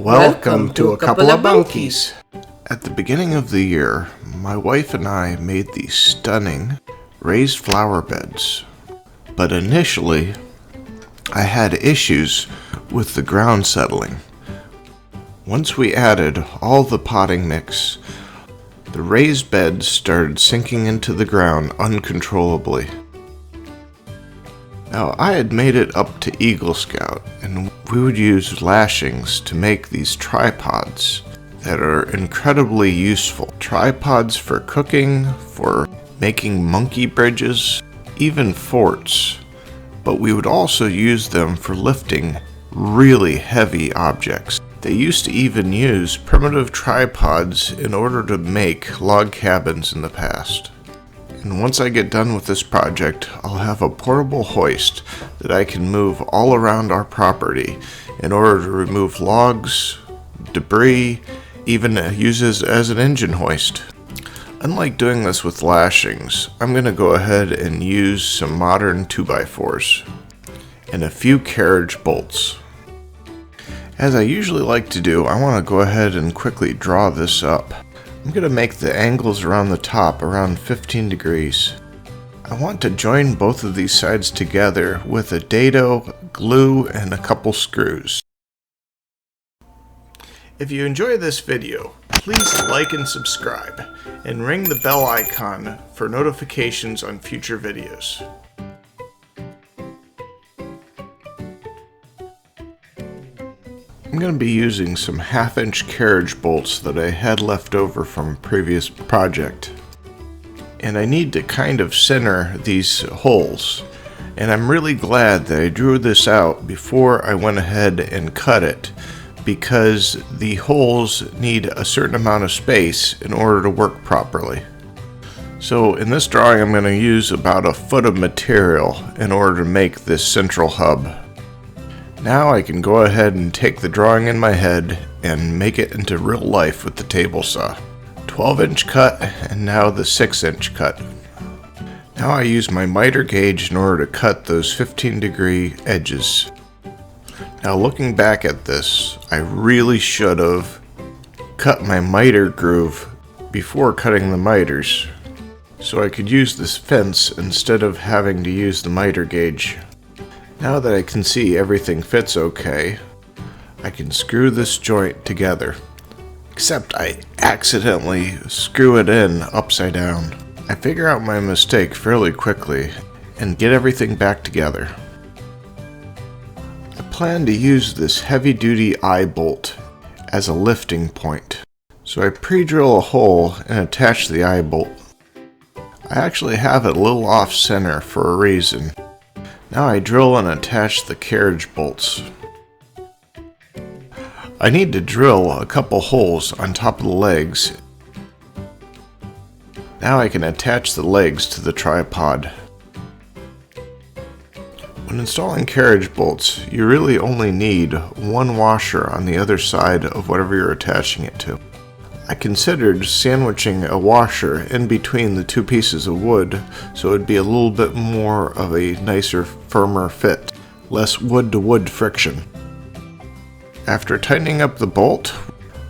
Welcome to a couple of monkeys. At the beginning of the year, my wife and I made these stunning raised flower beds. But initially, I had issues with the ground settling. Once we added all the potting mix, the raised beds started sinking into the ground uncontrollably. Now, I had made it up to Eagle Scout, and we would use lashings to make these tripods that are incredibly useful. Tripods for cooking, for making monkey bridges, even forts. But we would also use them for lifting really heavy objects. They used to even use primitive tripods in order to make log cabins in the past. And once I get done with this project, I'll have a portable hoist that I can move all around our property in order to remove logs, debris, even use it as an engine hoist. Unlike doing this with lashings, I'm going to go ahead and use some modern 2x4s and a few carriage bolts. As I usually like to do, I want to go ahead and quickly draw this up. I'm going to make the angles around the top around 15 degrees. I want to join both of these sides together with a dado, glue, and a couple screws. If you enjoy this video, please like and subscribe, and ring the bell icon for notifications on future videos. I'm going to be using some 1/2-inch carriage bolts that I had left over from a previous project. And I need to kind of center these holes. And I'm really glad that I drew this out before I went ahead and cut it, because the holes need a certain amount of space in order to work properly. So in this drawing, I'm going to use about 1 foot of material in order to make this central hub. Now I can go ahead and take the drawing in my head and make it into real life with the table saw. 12-inch cut, and now the 6-inch cut. Now I use my miter gauge in order to cut those 15-degree edges. Now looking back at this, I really should have cut my miter groove before cutting the miters, so I could use this fence instead of having to use the miter gauge. Now that I can see everything fits okay, I can screw this joint together. Except I accidentally screw it in upside down. I figure out my mistake fairly quickly and get everything back together. I plan to use this heavy-duty eye bolt as a lifting point. So I pre-drill a hole and attach the eye bolt. I actually have it a little off-center for a reason. Now I drill and attach the carriage bolts. I need to drill a couple holes on top of the legs. Now I can attach the legs to the tripod. When installing carriage bolts, you really only need one washer on the other side of whatever you're attaching it to. I considered sandwiching a washer in between the two pieces of wood so it would be a little bit more of a nicer, firmer fit, less wood-to-wood friction. After tightening up the bolt,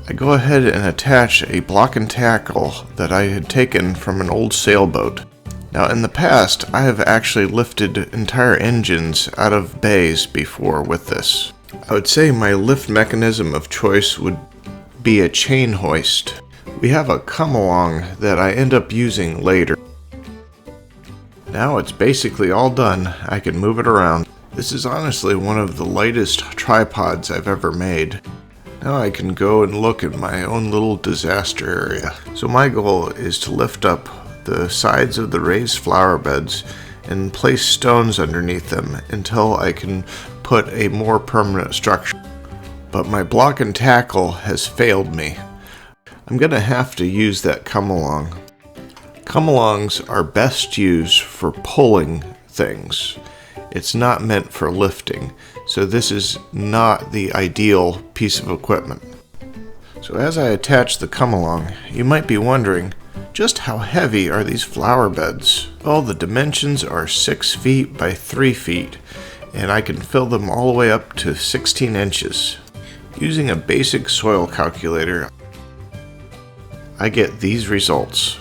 I go ahead and attach a block and tackle that I had taken from an old sailboat. Now in the past, I have actually lifted entire engines out of bays before with this. I would say my lift mechanism of choice would be a chain hoist. We have a come-along that I end up using later. Now it's basically all done. I can move it around. This is honestly one of the lightest tripods I've ever made. Now I can go and look at my own little disaster area. So my goal is to lift up the sides of the raised flower beds and place stones underneath them until I can put a more permanent structure. But my block and tackle has failed me. I'm going to have to use that come-along. Come-alongs are best used for pulling things. It's not meant for lifting, so this is not the ideal piece of equipment. So as I attach the come-along, you might be wondering, just how heavy are these flower beds? Well, the dimensions are 6 feet by 3 feet, and I can fill them all the way up to 16 inches. Using a basic soil calculator, I get these results.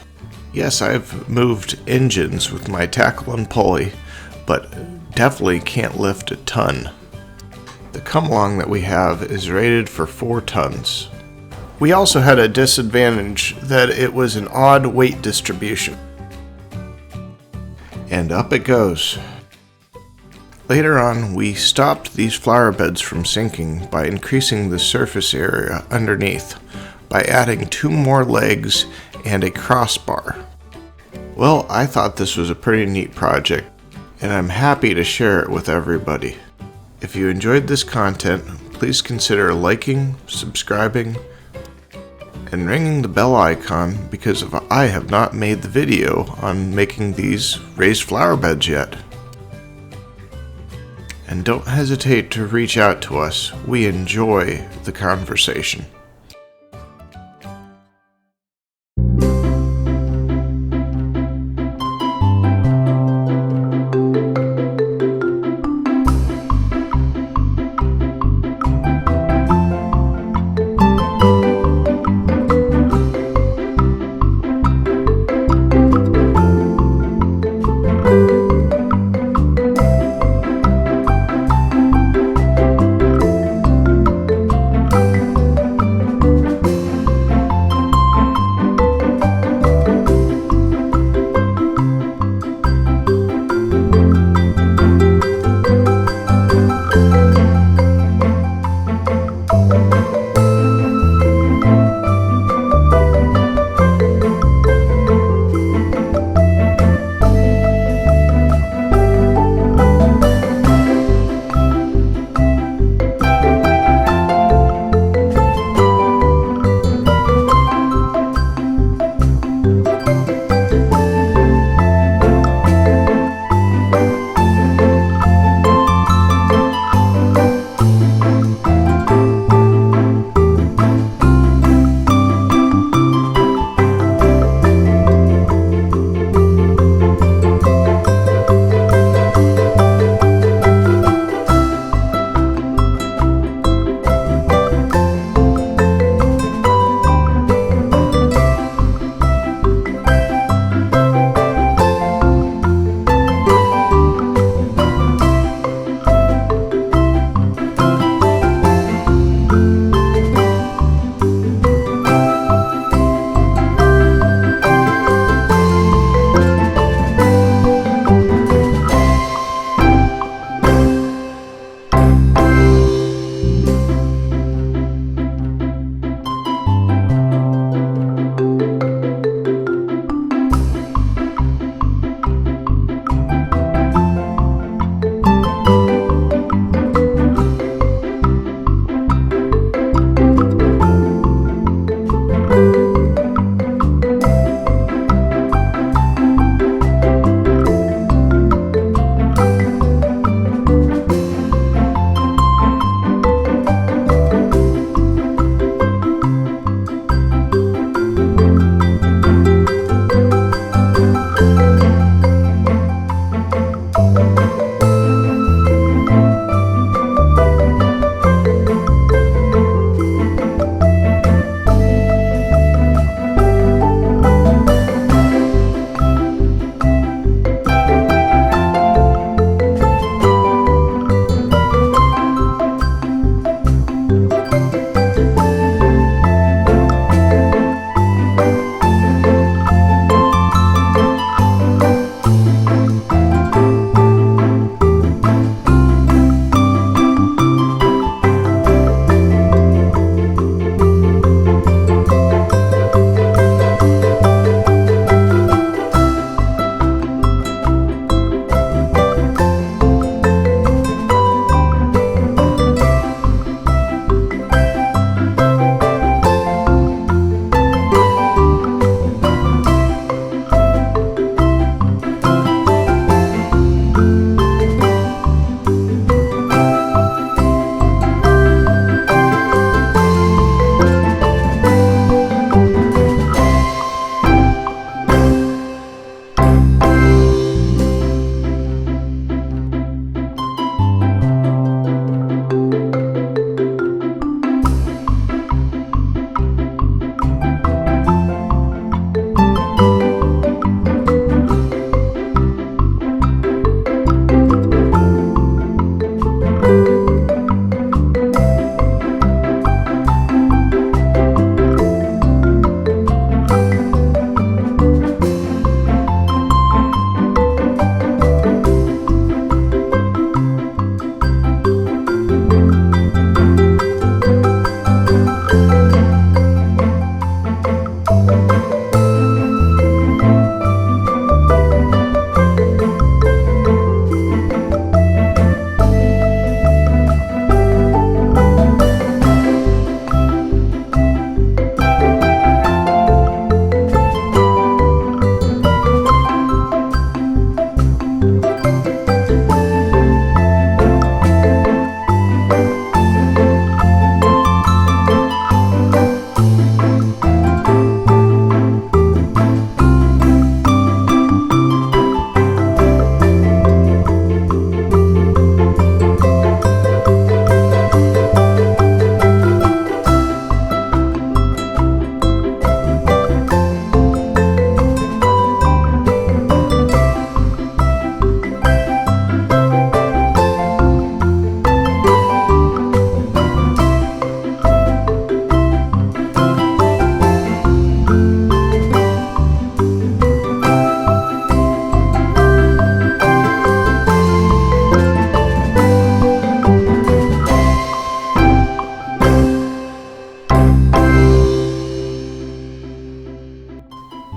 Yes, I've moved engines with my tackle and pulley, but definitely can't lift a ton. The come along that we have is rated for 4 tons. We also had a disadvantage that it was an odd weight distribution. And up it goes. Later on, we stopped these flower beds from sinking by increasing the surface area underneath by adding 2 more legs and a crossbar. Well, I thought this was a pretty neat project, and I'm happy to share it with everybody. If you enjoyed this content, please consider liking, subscribing, and ringing the bell icon because I have not made the video on making these raised flower beds yet. And don't hesitate to reach out to us. We enjoy the conversation.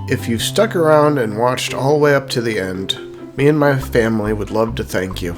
If you've stuck around and watched all the way up to the end, me and my family would love to thank you.